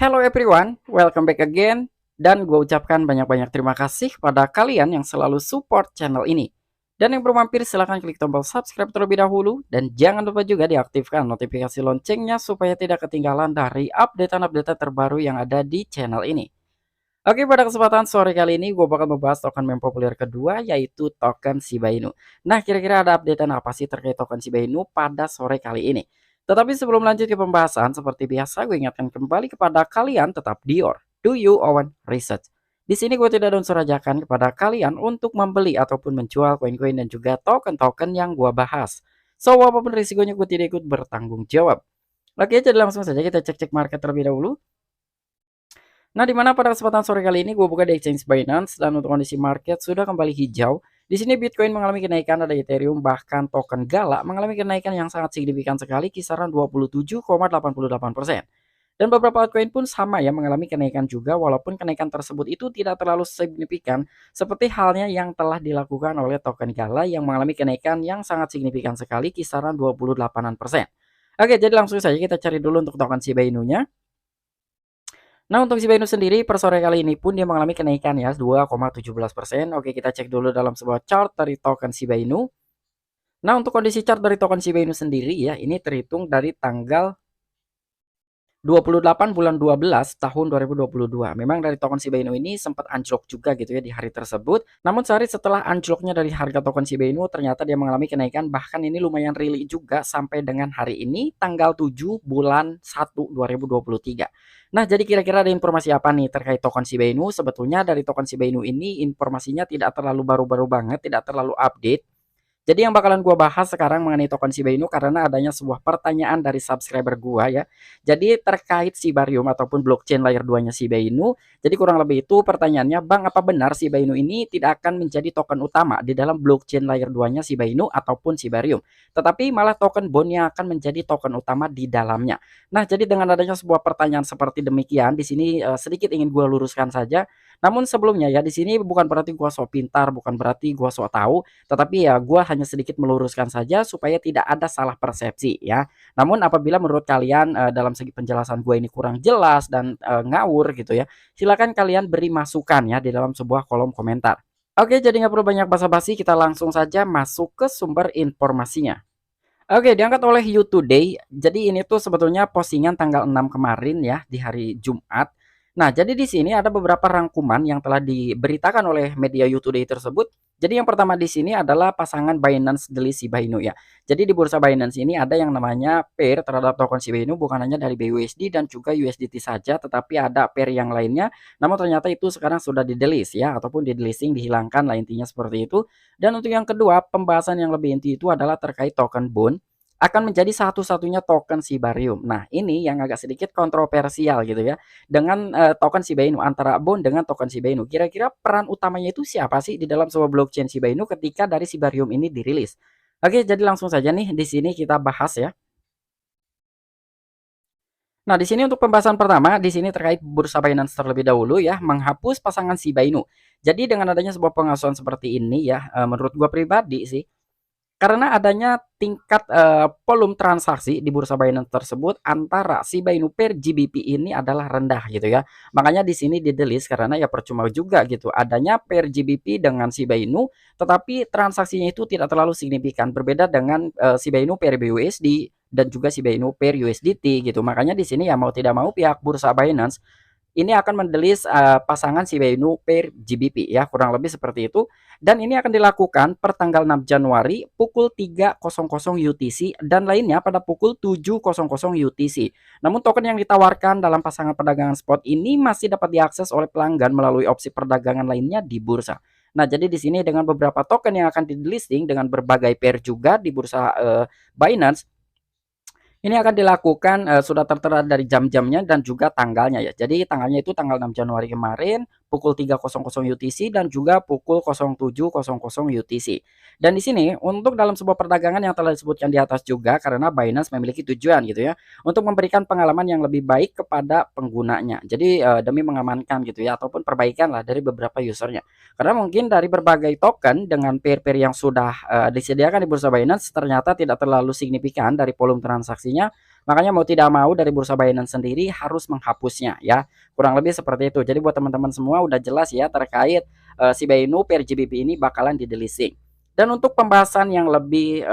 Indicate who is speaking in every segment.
Speaker 1: Hello everyone, welcome back again. Dan gue ucapkan banyak-banyak terima kasih pada kalian yang selalu support channel ini. Dan yang belum mampir silahkan klik tombol subscribe terlebih dahulu. Dan jangan lupa juga diaktifkan notifikasi loncengnya supaya tidak ketinggalan dari update-update terbaru yang ada di channel ini. Oke, pada kesempatan sore kali ini gue bakal membahas token meme populer kedua yaitu token Shiba Inu. Nah, kira-kira ada updatean apa sih terkait token Shiba Inu pada sore kali ini? Tetapi sebelum lanjut ke pembahasan, seperti biasa gue ingatkan kembali kepada kalian tetap do you own research. Di sini gue tidak ada unsur ajakan kepada kalian untuk membeli ataupun menjual koin-koin dan juga token-token yang gue bahas. So, apapun risikonya gue tidak ikut bertanggung jawab. Oke, jadi langsung saja kita cek-cek market terlebih dahulu. Nah, di mana pada kesempatan sore kali ini gue buka di exchange Binance dan untuk kondisi market sudah kembali hijau. Di sini Bitcoin mengalami kenaikan, ada Ethereum bahkan token Gala mengalami kenaikan yang sangat signifikan sekali kisaran 27,88%. Dan beberapa altcoin pun sama ya mengalami kenaikan juga walaupun kenaikan tersebut itu tidak terlalu signifikan seperti halnya yang telah dilakukan oleh token Gala yang mengalami kenaikan yang sangat signifikan sekali kisaran 28%. Oke, jadi langsung saja kita cari dulu untuk token Shiba Inu-nya. Nah, untuk Shiba Inu sendiri per sore kali ini pun dia mengalami kenaikan ya 2,17%. Oke, kita cek dulu dalam sebuah chart dari token Shiba Inu. Nah, untuk kondisi chart dari token Shiba Inu sendiri ya, ini terhitung dari tanggal 28 bulan 12 tahun 2022. Memang dari token Shiba Inu ini sempat anjlok juga gitu ya di hari tersebut. Namun sehari setelah anjloknya dari harga token Shiba Inu ternyata dia mengalami kenaikan, bahkan ini lumayan rally juga sampai dengan hari ini tanggal 7 bulan 1 2023. Nah, jadi kira-kira ada informasi apa nih terkait token Shiba Inu? Sebetulnya dari token Shiba Inu ini informasinya tidak terlalu baru-baru banget, tidak terlalu update. Jadi yang bakalan gua bahas sekarang mengenai token Shiba Inu karena adanya sebuah pertanyaan dari subscriber gua ya. Jadi terkait Shibarium ataupun blockchain layer 2-nya Shiba Inu. Jadi kurang lebih itu pertanyaannya, Bang, apa benar Shiba Inu ini tidak akan menjadi token utama di dalam blockchain layer 2-nya Shiba Inu ataupun Shibarium, tetapi malah token bond yang akan menjadi token utama di dalamnya. Nah, jadi dengan adanya sebuah pertanyaan seperti demikian, di sini sedikit ingin gua luruskan saja. Namun sebelumnya ya, di sini bukan berarti gua sok pintar, bukan berarti gua sok tahu, tetapi ya gua hanya sedikit meluruskan saja supaya tidak ada salah persepsi ya. Namun apabila menurut kalian dalam segi penjelasan gue ini kurang jelas dan ngawur gitu ya, silakan kalian beri masukan ya di dalam sebuah kolom komentar. Oke, jadi nggak perlu banyak basa-basi, kita langsung saja masuk ke sumber informasinya. Oke, diangkat oleh You Today. Jadi ini tuh sebetulnya postingan tanggal 6 kemarin ya, di hari Jumat. Nah, jadi di sini ada beberapa rangkuman yang telah diberitakan oleh media You Today tersebut. Jadi yang pertama di sini adalah pasangan Binance Daily Shiba Inu ya. Jadi di bursa Binance ini ada yang namanya pair terhadap token Shiba Inu bukan hanya dari BUSD dan juga USDT saja, tetapi ada pair yang lainnya. Namun ternyata itu sekarang sudah di-delist ya, ataupun di-delisting, dihilangkan lah intinya seperti itu. Dan untuk yang kedua, pembahasan yang lebih inti itu adalah terkait token Bond akan menjadi satu-satunya token Shibarium. Nah, ini yang agak sedikit kontroversial gitu ya. Dengan token Shiba Inu antara Bond dengan token Shiba Inu. Kira-kira peran utamanya itu siapa sih di dalam sebuah blockchain Shiba Inu ketika dari Shibarium ini dirilis? Oke, jadi langsung saja nih di sini kita bahas ya. Nah, di sini untuk pembahasan pertama, di sini terkait bursa Binance terlebih dahulu ya, menghapus pasangan Shiba Inu. Jadi dengan adanya sebuah pengasuhan seperti ini ya, menurut gua pribadi sih, karena adanya tingkat volume transaksi di bursa Binance tersebut antara Shiba Inu per GBP ini adalah rendah gitu ya. Makanya di sini di-delist karena ya percuma juga gitu. Adanya per GBP dengan Shiba Inu tetapi transaksinya itu tidak terlalu signifikan berbeda dengan Shiba Inu per BUSD dan juga Shiba Inu per USDT gitu. Makanya di sini ya mau tidak mau pihak bursa Binance ini akan mendelis pasangan Shiba Inu per GBP ya, kurang lebih seperti itu. Dan ini akan dilakukan per tanggal 6 Januari pukul 3.00 UTC dan lainnya pada pukul 7.00 UTC. Namun token yang ditawarkan dalam pasangan perdagangan spot ini masih dapat diakses oleh pelanggan melalui opsi perdagangan lainnya di bursa. Nah, jadi di sini dengan beberapa token yang akan di-listing dengan berbagai pair juga di bursa Binance, ini akan dilakukan sudah tertera dari jam-jamnya dan juga tanggalnya ya. Jadi tanggalnya itu tanggal 6 Januari kemarin pukul 3.00 UTC dan juga pukul 07.00 UTC. Dan di sini untuk dalam sebuah perdagangan yang telah disebutkan di atas juga karena Binance memiliki tujuan gitu ya untuk memberikan pengalaman yang lebih baik kepada penggunanya. Jadi demi mengamankan gitu ya ataupun perbaikan lah dari beberapa usernya. Karena mungkin dari berbagai token dengan pair-pair yang sudah disediakan di bursa Binance ternyata tidak terlalu signifikan dari volume transaksinya. Makanya mau tidak mau dari bursa Binance sendiri harus menghapusnya ya. Kurang lebih seperti itu. Jadi buat teman-teman semua udah jelas ya terkait Shiba Inu PRGBP ini bakalan di-delisting. Dan untuk pembahasan yang lebih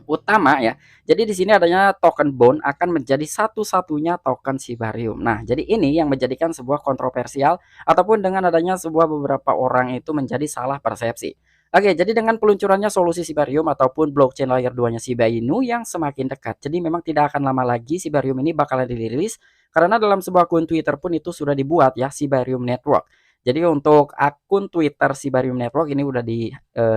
Speaker 1: utama ya. Jadi di sini adanya token bond akan menjadi satu-satunya token Shibarium. Nah, jadi ini yang menjadikan sebuah kontroversial ataupun dengan adanya sebuah beberapa orang itu menjadi salah persepsi. Oke, jadi dengan peluncurannya solusi Shibarium ataupun blockchain layer 2-nya Shiba Inu yang semakin dekat. Jadi memang tidak akan lama lagi Shibarium ini bakalan dirilis karena dalam sebuah akun Twitter pun itu sudah dibuat ya Shibarium Network. Jadi untuk akun Twitter Shibarium Network ini udah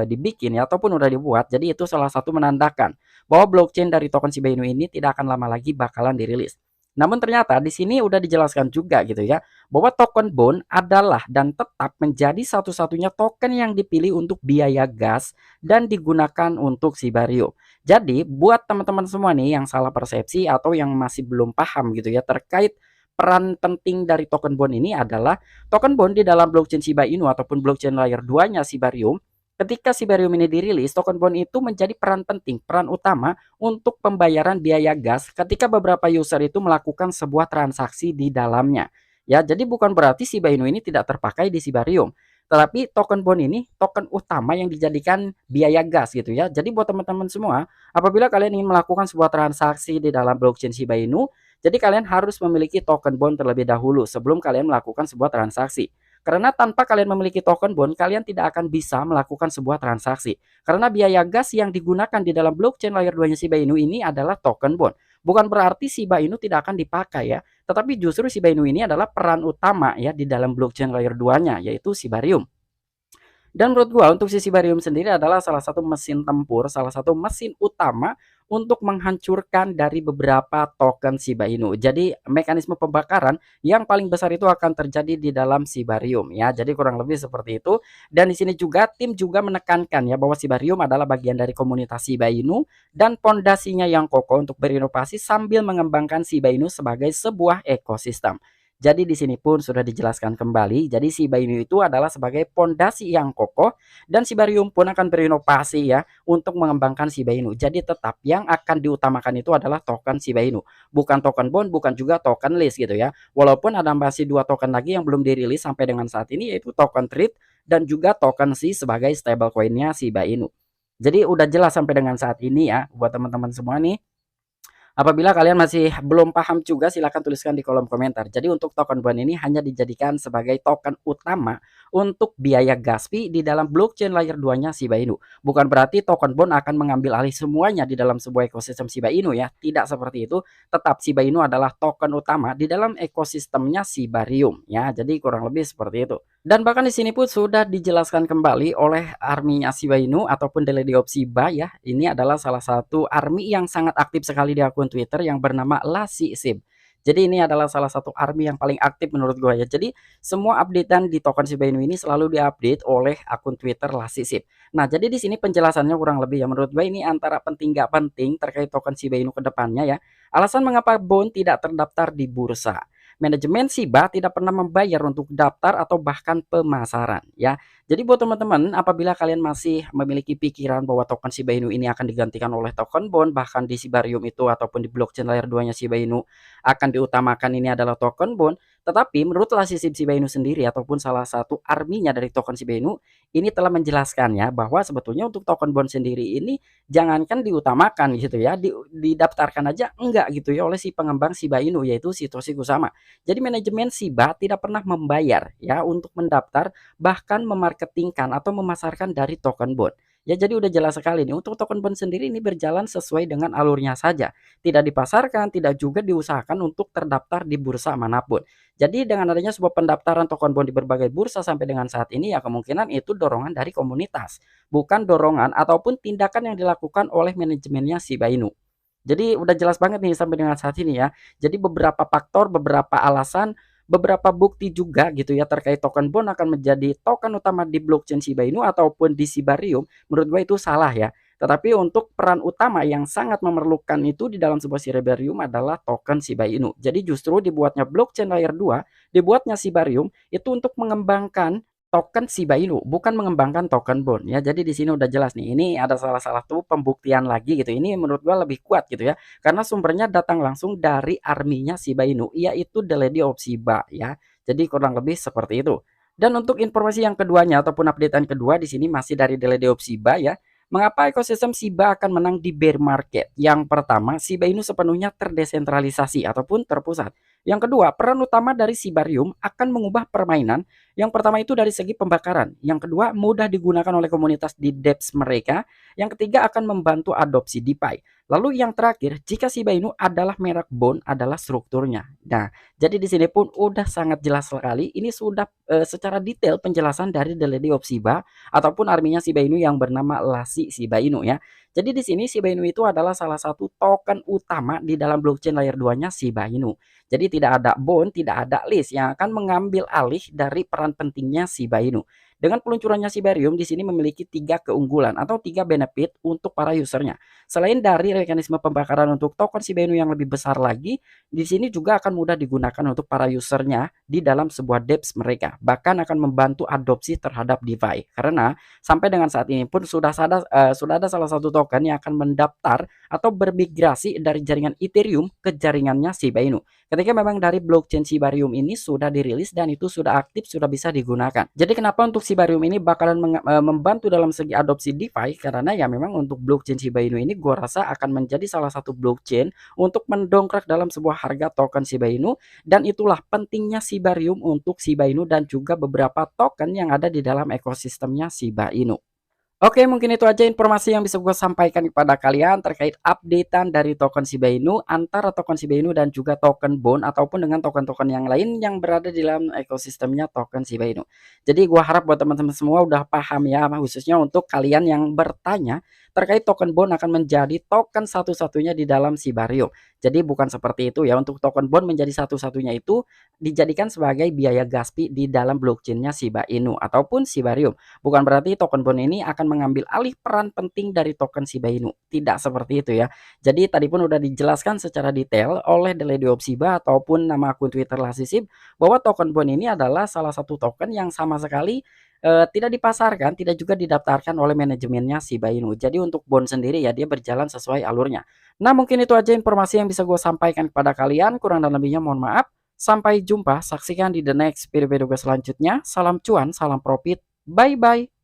Speaker 1: dibikin ya ataupun udah dibuat. Jadi itu salah satu menandakan bahwa blockchain dari token Shiba Inu ini tidak akan lama lagi bakalan dirilis. Namun ternyata di sini udah dijelaskan juga gitu ya, bahwa token bond adalah dan tetap menjadi satu-satunya token yang dipilih untuk biaya gas dan digunakan untuk Shibarium. Jadi buat teman-teman semua nih yang salah persepsi atau yang masih belum paham gitu ya terkait peran penting dari token bond ini adalah token bond di dalam blockchain Shiba Inu ataupun blockchain layer 2-nya Shibarium. Ketika Shibarium ini dirilis, token bond itu menjadi peran penting, peran utama untuk pembayaran biaya gas ketika beberapa user itu melakukan sebuah transaksi di dalamnya. Ya, jadi bukan berarti Shiba Inu ini tidak terpakai di Shibarium, tetapi token bond ini token utama yang dijadikan biaya gas gitu ya. Jadi buat teman-teman semua, apabila kalian ingin melakukan sebuah transaksi di dalam blockchain Shiba Inu, jadi kalian harus memiliki token bond terlebih dahulu sebelum kalian melakukan sebuah transaksi. Karena tanpa kalian memiliki token bond, kalian tidak akan bisa melakukan sebuah transaksi. Karena biaya gas yang digunakan di dalam blockchain layer 2-nya Shiba Inu ini adalah token bond. Bukan berarti Shiba Inu tidak akan dipakai ya, tetapi justru Shiba Inu ini adalah peran utama ya di dalam blockchain layer 2-nya yaitu Shibarium. Dan menurut gua untuk sisi barium sendiri adalah salah satu mesin tempur, salah satu mesin utama untuk menghancurkan dari beberapa token Shiba Inu. Jadi mekanisme pembakaran yang paling besar itu akan terjadi di dalam Shibarium ya. Jadi kurang lebih seperti itu. Dan di sini juga tim juga menekankan ya bahwa Shibarium adalah bagian dari komunitas Shiba Inu dan pondasinya yang kokoh untuk berinovasi sambil mengembangkan Shiba Inu sebagai sebuah ekosistem. Jadi di sini pun sudah dijelaskan kembali. Jadi Shiba Inu itu adalah sebagai pondasi yang kokoh dan Shibarium pun akan berinovasi ya untuk mengembangkan Shiba Inu. Jadi tetap yang akan diutamakan itu adalah token Shiba Inu, bukan token bond, bukan juga token list gitu ya. Walaupun ada masih dua token lagi yang belum dirilis sampai dengan saat ini yaitu token TREAT dan juga token SHI sebagai stablecoinnya Shiba Inu. Jadi udah jelas sampai dengan saat ini ya buat teman-teman semua nih. Apabila kalian masih belum paham juga silahkan tuliskan di kolom komentar. Jadi untuk token bond ini hanya dijadikan sebagai token utama untuk biaya gas fee di dalam blockchain layer 2-nya Shiba Inu. Bukan berarti token bond akan mengambil alih semuanya di dalam sebuah ekosistem Shiba Inu ya. Tidak seperti itu. Tetap Shiba Inu adalah token utama di dalam ekosistemnya Shibarium ya. Jadi kurang lebih seperti itu. Dan bahkan di sini pun sudah dijelaskan kembali oleh arminya Shiba Inu ataupun The Lady of Shiba ya. Ini adalah salah satu army yang sangat aktif sekali di akun Twitter yang bernama Lassi Sib. Jadi ini adalah salah satu army yang paling aktif menurut gue ya. Jadi semua updatean di token Shiba Inu ini selalu diupdate oleh akun Twitter Lassi Sib. Nah, jadi di sini penjelasannya kurang lebih ya menurut gue ini antara penting gak penting terkait token Shiba Inu ke depannya ya. Alasan mengapa bond tidak terdaftar di bursa. Manajemen Shiba tidak pernah membayar untuk daftar atau bahkan pemasaran ya. Jadi buat teman-teman apabila kalian masih memiliki pikiran bahwa token Shiba Inu ini akan digantikan oleh token bond bahkan di Shibarium itu ataupun di blockchain layer 2-nya Shiba Inu akan diutamakan ini adalah token bond, tetapi menurut Lassi Shiba Inu sendiri ataupun salah satu arminya dari token Shiba Inu ini telah menjelaskan ya bahwa sebetulnya untuk token bond sendiri ini jangankan diutamakan gitu ya, didaftarkan aja enggak gitu ya oleh si pengembang Shiba Inu yaitu Satoshi Kusama. Jadi manajemen Shiba tidak pernah membayar ya untuk mendaftar bahkan memarketingkan atau memasarkan dari token bond. Ya jadi udah jelas sekali nih untuk token bond sendiri ini berjalan sesuai dengan alurnya saja. Tidak dipasarkan, tidak juga diusahakan untuk terdaftar di bursa manapun. Jadi dengan adanya sebuah pendaftaran token bond di berbagai bursa sampai dengan saat ini ya kemungkinan itu dorongan dari komunitas. Bukan dorongan ataupun tindakan yang dilakukan oleh manajemennya Shiba Inu. Jadi udah jelas banget nih sampai dengan saat ini ya. Jadi beberapa faktor, beberapa alasan, beberapa bukti juga gitu ya terkait token bond akan menjadi token utama di blockchain Shiba Inu ataupun di Shibarium. Menurut gue itu salah ya. Tetapi untuk peran utama yang sangat memerlukan itu di dalam sebuah Shibarium adalah token Shiba Inu. Jadi justru dibuatnya blockchain layer 2, dibuatnya Shibarium itu untuk mengembangkan token Shiba Inu, bukan mengembangkan token bond ya. Jadi di sini udah jelas nih, ini ada salah satu pembuktian lagi gitu. Ini menurut gua lebih kuat gitu ya, karena sumbernya datang langsung dari arminya Shiba Inu, yaitu The Lady of Shiba ya. Jadi kurang lebih seperti itu. Dan untuk informasi yang keduanya ataupun updatean kedua di sini masih dari The Lady of Shiba ya. Mengapa ekosistem Shiba akan menang di bear market? Yang pertama, Shiba Inu sepenuhnya terdesentralisasi ataupun terpusat. Yang kedua, peran utama dari Shibarium akan mengubah permainan. Yang pertama itu dari segi pembakaran. Yang kedua, mudah digunakan oleh komunitas di dApps mereka. Yang ketiga, akan membantu adopsi DeFi. Lalu yang terakhir, jika Shiba Inu adalah merek bond adalah strukturnya. Nah, jadi di sini pun udah sangat jelas sekali. Ini sudah secara detail penjelasan dari The Lady of Shiba ataupun arminya Shiba Inu yang bernama Lassi Shiba Inu ya. Jadi di sini Shiba Inu itu adalah salah satu token utama di dalam blockchain layer 2-nya Shiba Inu. Jadi tidak ada bond, tidak ada list yang akan mengambil alih dari peran pentingnya Shiba Inu. Dengan peluncurannya Shibarium di sini memiliki 3 keunggulan atau 3 benefit untuk para usernya. Selain dari mekanisme pembakaran untuk token Shiba Inu yang lebih besar lagi, di sini juga akan mudah digunakan untuk para usernya di dalam sebuah dApps mereka. Bahkan akan membantu adopsi terhadap DeFi. Karena sampai dengan saat ini pun sudah ada salah satu token yang akan mendaftar atau bermigrasi dari jaringan Ethereum ke jaringannya Shiba Inu. Ketika memang dari blockchain Shibarium ini sudah dirilis dan itu sudah aktif, sudah bisa digunakan. Jadi kenapa untuk Shibarium ini bakalan membantu dalam segi adopsi DeFi? Karena ya memang untuk blockchain Shiba Inu ini gua rasa akan menjadi salah satu blockchain untuk mendongkrak dalam sebuah harga token Shiba Inu, dan itulah pentingnya Shibarium untuk Shiba Inu dan juga beberapa token yang ada di dalam ekosistemnya Shiba Inu. Oke, mungkin itu aja informasi yang bisa gue sampaikan kepada kalian terkait updatean dari token Shiba Inu antara token Shiba Inu dan juga token bond ataupun dengan token-token yang lain yang berada di dalam ekosistemnya token Shiba Inu. Jadi gua harap buat teman-teman semua udah paham ya, khususnya untuk kalian yang bertanya terkait token bond akan menjadi token satu-satunya di dalam Shibarium. Jadi bukan seperti itu ya, untuk token bond menjadi satu-satunya itu dijadikan sebagai biaya gas fee di dalam blockchainnya Shiba Inu ataupun Shibarium. Bukan berarti token bond ini akan mengambil alih peran penting dari token Shiba Inu. Tidak seperti itu ya. Jadi tadi pun udah dijelaskan secara detail oleh The Lady of Shiba ataupun nama akun Twitter Lasisip bahwa token bond ini adalah salah satu token yang sama sekali tidak dipasarkan, tidak juga didaftarkan oleh manajemennya Shiba Inu. Jadi untuk bond sendiri ya dia berjalan sesuai alurnya. Nah, mungkin itu aja informasi yang bisa gue sampaikan kepada kalian. Kurang dan lebihnya mohon maaf. Sampai jumpa, saksikan di the next video-video gue selanjutnya. Salam cuan, salam profit. Bye-bye.